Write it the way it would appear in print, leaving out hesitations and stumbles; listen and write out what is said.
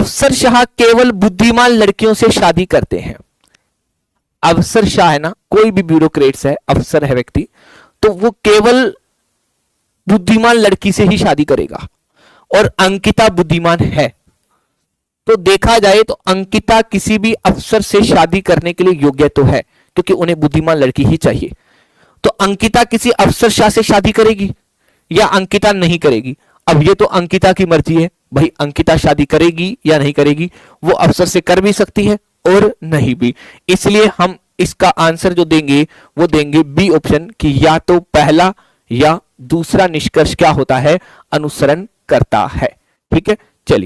अफसरशाह केवल बुद्धिमान लड़कियों से शादी करते हैं। अफसरशाह है ना, कोई भी ब्यूरोक्रेट्स है, अफसर है व्यक्ति, तो वो केवल बुद्धिमान लड़की से ही शादी करेगा। और अंकिता बुद्धिमान है, तो देखा जाए तो अंकिता किसी भी अफसर से शादी करने के लिए योग्य तो है, क्योंकि उन्हें बुद्धिमान लड़की ही चाहिए। तो अंकिता किसी अफसरशाह से शादी करेगी या अंकिता नहीं करेगी? अब ये तो अंकिता की मर्जी है भाई, अंकिता शादी करेगी या नहीं करेगी। वो अफसर से कर भी सकती है और नहीं भी। इसलिए हम इसका आंसर जो देंगे वो देंगे बी ऑप्शन, कि या तो पहला या दूसरा निष्कर्ष क्या होता है, अनुसरण करता है। ठीक है, चलिए।